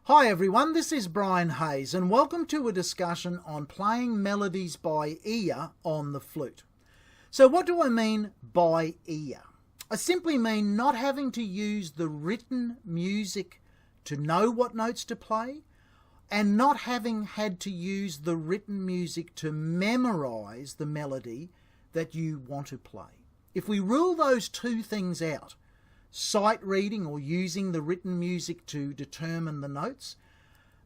Hi everyone, this is Brian Hayes and welcome to a discussion on playing melodies by ear on the flute. So what do I mean by ear? I simply mean not having to use the written music to know what notes to play and not having had to use the written music to memorize the melody that you want to play. If we rule those two things out, sight reading or using the written music to determine the notes,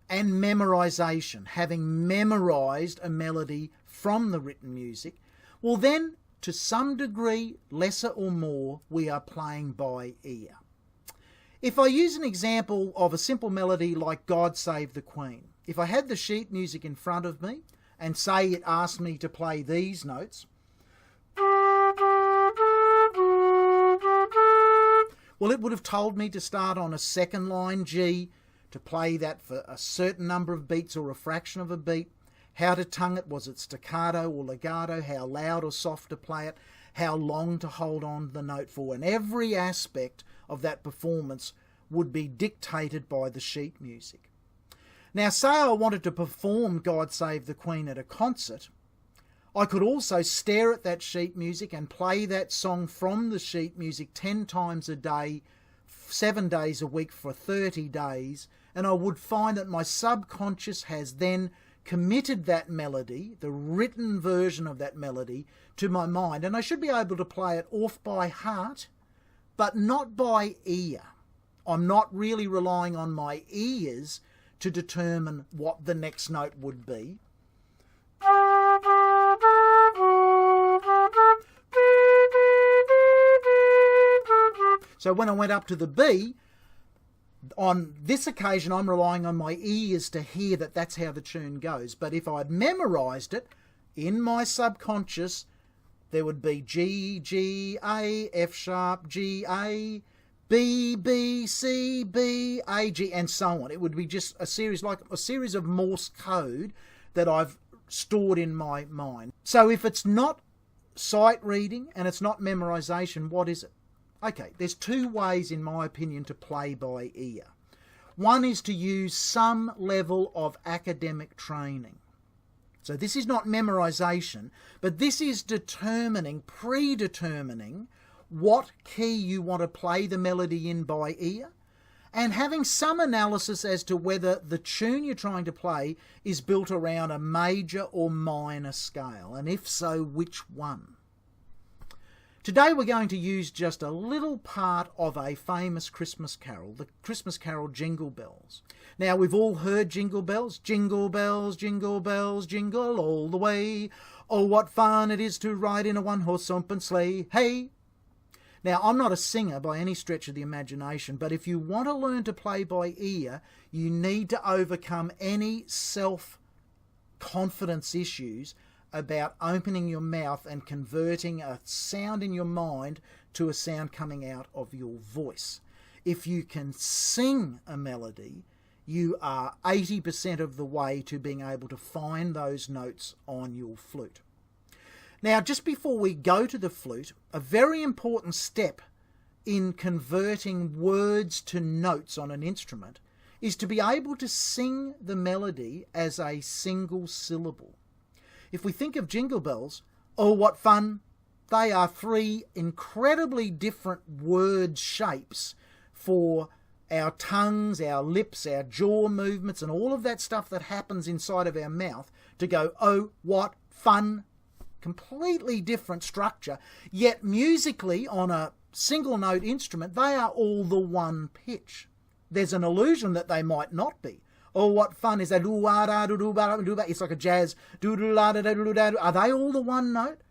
and memorization, having memorized a melody from the written music, well then, to some degree, lesser or more, we are playing by ear. If I use an example of a simple melody like God Save the Queen, if I had the sheet music in front of me and say it asked me to play these notes, well, it would have told me to start on a second line G, to play that for a certain number of beats or a fraction of a beat, how to tongue it, was it staccato or legato, how loud or soft to play it, how long to hold on to the note for, and every aspect of that performance would be dictated by the sheet music. Now, say I wanted to perform God Save the Queen at a concert, I could also stare at that sheet music and play that song from the sheet music 10 times a day, 7 days a week for 30 days, and I would find that my subconscious has then committed that melody, the written version of that melody, to my mind, and I should be able to play it off by heart, but not by ear. I'm not really relying on my ears to determine what the next note would be. So when I went up to the B, on this occasion I'm relying on my ears to hear that that's how the tune goes. But if I'd memorised it, in my subconscious, there would be G, G, A, F sharp, G, A, B, B, C, B, A, G, and so on. It would be just a series, like a series of Morse code that I've stored in my mind. So if it's not sight reading and it's not memorisation, what is it? Okay, there's two ways, in my opinion, to play by ear. One is to use some level of academic training. So this is not memorisation, but this is predetermining what key you want to play the melody in by ear, and having some analysis as to whether the tune you're trying to play is built around a major or minor scale, and if so, which one. Today we're going to use just a little part of a famous Christmas carol, the Christmas carol Jingle Bells. Now, we've all heard Jingle Bells. Jingle bells, jingle all the way. Oh, what fun it is to ride in a one-horse open sleigh. Hey! Now, I'm not a singer by any stretch of the imagination, but if you want to learn to play by ear, you need to overcome any self-confidence issues about opening your mouth and converting a sound in your mind to a sound coming out of your voice. If you can sing a melody, you are 80% of the way to being able to find those notes on your flute. Now, just before we go to the flute, a very important step in converting words to notes on an instrument is to be able to sing the melody as a single syllable. If we think of Jingle Bells, oh what fun, they are three incredibly different word shapes for our tongues, our lips, our jaw movements, and all of that stuff that happens inside of our mouth to go, oh what fun, completely different structure, yet musically on a single note instrument, they are all the one pitch. There's an illusion that they might not be. Oh, what fun is that? It's like a jazz. Are they all the one note?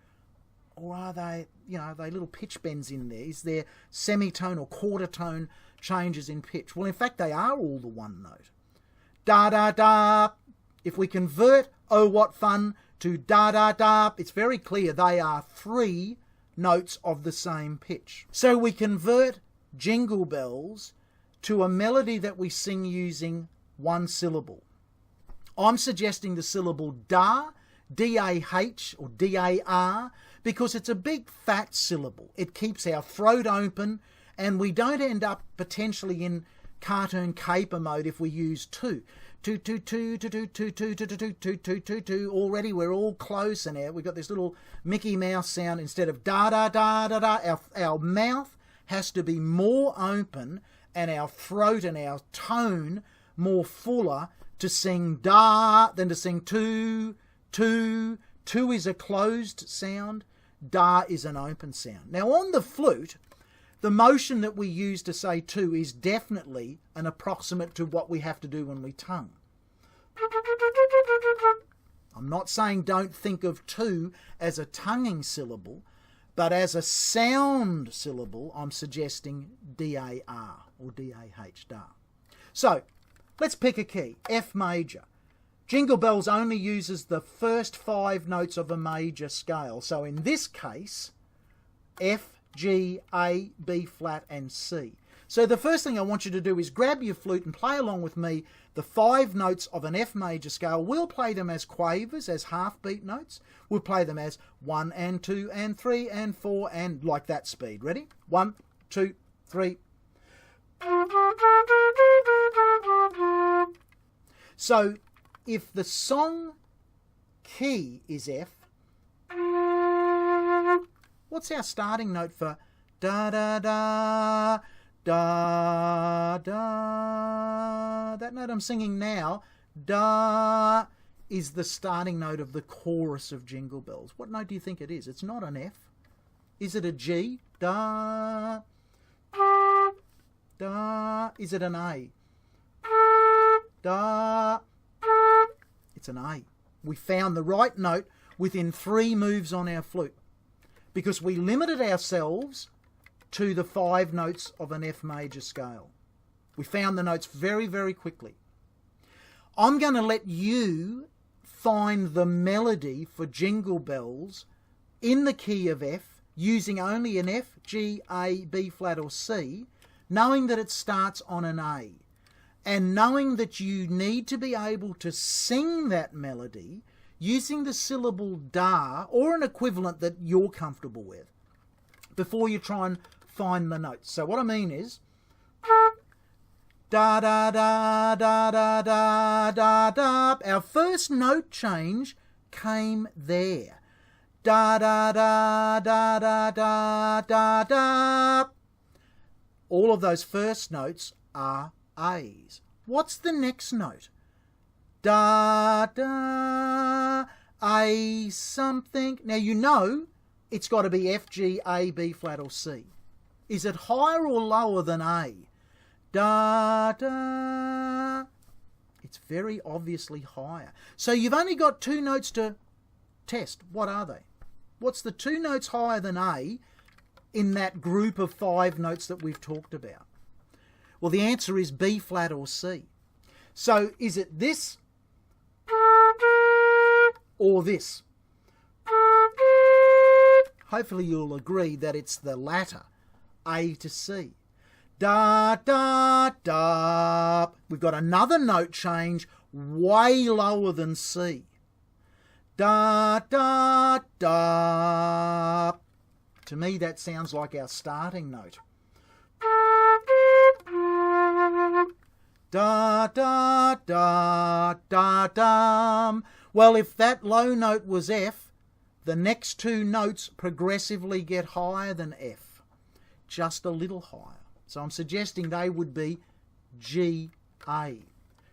Or are they, are they little pitch bends in there? Is there semitone or quarter tone changes in pitch? Well, in fact, they are all the one note. Da-da-da. If we convert oh, what fun to da-da-da, it's very clear they are three notes of the same pitch. So we convert Jingle Bells to a melody that we sing using one syllable. I'm suggesting the syllable da, D-A-H or D-A-R, because it's a big fat syllable. It keeps our throat open and we don't end up potentially in cartoon caper mode if we use 2. 2, 2, 2, 2, 2, 2, 2, 2, 2, 2, 2, 2, 2. Already we're all close, and we've got this little Mickey Mouse sound instead of da da da da da. Our mouth has to be more open and our throat and our tone more fuller to sing da than to sing 2, 2. 2 is a closed sound, da is an open sound. Now on the flute, the motion that we use to say 2 is definitely an approximate to what we have to do when we tongue. I'm not saying don't think of 2 as a tonguing syllable, but as a sound syllable, I'm suggesting D-A-R or D-A-H, dar. So, let's pick a key, F major. Jingle Bells only uses the first 5 notes of a major scale. So in this case, F, G, A, B flat and C. So the first thing I want you to do is grab your flute and play along with me the 5 notes of an F major scale. We'll play them as quavers, as half beat notes. We'll play them as 1 and 2 and 3 and 4 and like that speed. Ready? 1, 2, 3. So if the song key is F, what's our starting note for da da da da da? That note I'm singing now, da, is the starting note of the chorus of Jingle Bells. What note do you think it is? It's not an F. Is it a G? Da, da. Is it an A? Da. It's an A. We found the right note within 3 moves on our flute because we limited ourselves to the 5 notes of an F major scale. We found the notes very, very quickly. I'm going to let you find the melody for Jingle Bells in the key of F using only an F, G, A, B flat or C, knowing that it starts on an A. And knowing that you need to be able to sing that melody using the syllable da or an equivalent that you're comfortable with before you try and find the notes. So what I mean is da da da da da da da da. Our first note change came there. Da da da da da da da da. All of those first notes are A's. What's the next note? Da, da, A something. Now you know it's got to be F, G, A, B flat or C. Is it higher or lower than A? Da, da. It's very obviously higher. So you've only got 2 notes to test. What are they? What's the 2 notes higher than A in that group of 5 notes that we've talked about? Well, the answer is B flat or C. So is it this or this? Hopefully you'll agree that it's the latter, A to C. Da, da, da. We've got another note change way lower than C. Da, da, da. To me, that sounds like our starting note. Da, da, da, da, dum. Well, if that low note was F, the next 2 notes progressively get higher than F. Just a little higher. So I'm suggesting they would be G, A.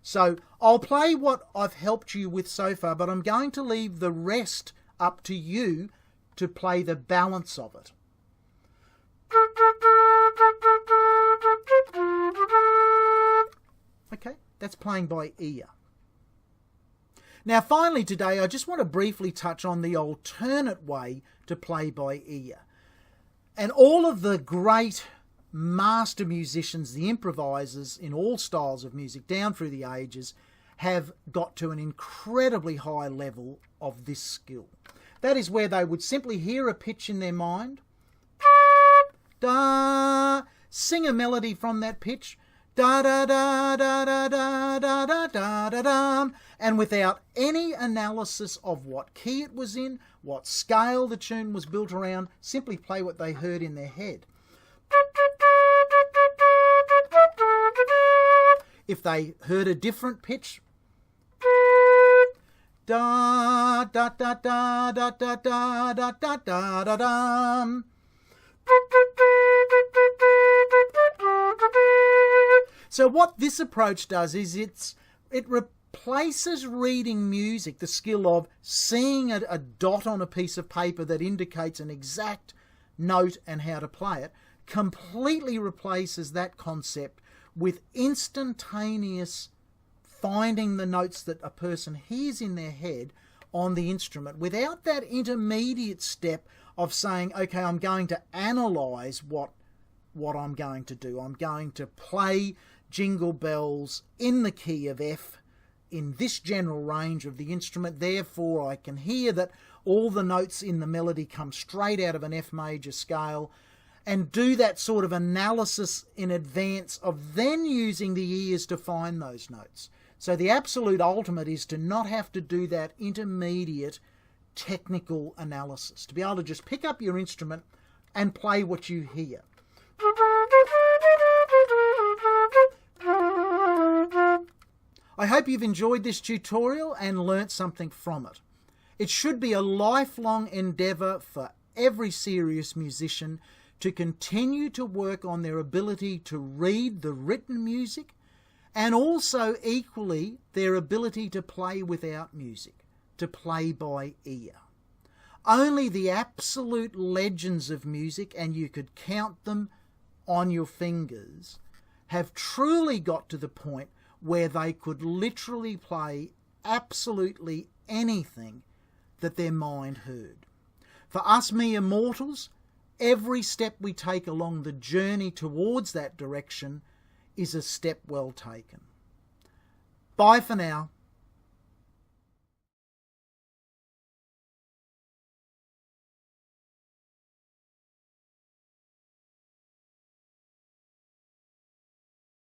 So I'll play what I've helped you with so far, but I'm going to leave the rest up to you to play the balance of it. Okay, that's playing by ear. Now finally today I just want to briefly touch on the alternate way to play by ear. And all of the great master musicians, the improvisers in all styles of music down through the ages, have got to an incredibly high level of this skill. That is where they would simply hear a pitch in their mind, da, sing a melody from that pitch, da da da da da da da da da da da, and without any analysis of what key it was in, what scale the tune was built around, simply play what they heard in their head. If they heard a different pitch, da da da da da da da da da da da da. So what this approach does is it replaces reading music, the skill of seeing a dot on a piece of paper that indicates an exact note and how to play it, completely replaces that concept with instantaneous finding the notes that a person hears in their head on the instrument without that intermediate step of saying, okay, I'm going to analyse what I'm going to do. I'm going to play Jingle Bells in the key of F in this general range of the instrument, therefore I can hear that all the notes in the melody come straight out of an F major scale, and do that sort of analysis in advance of then using the ears to find those notes. So the absolute ultimate is to not have to do that intermediate technical analysis, to be able to just pick up your instrument and play what you hear. I hope you've enjoyed this tutorial and learnt something from it. It should be a lifelong endeavour for every serious musician to continue to work on their ability to read the written music, and also equally their ability to play without music, to play by ear. Only the absolute legends of music, and you could count them on your fingers, have truly got to the point where they could literally play absolutely anything that their mind heard. For us mere mortals, every step we take along the journey towards that direction is a step well taken. Bye for now.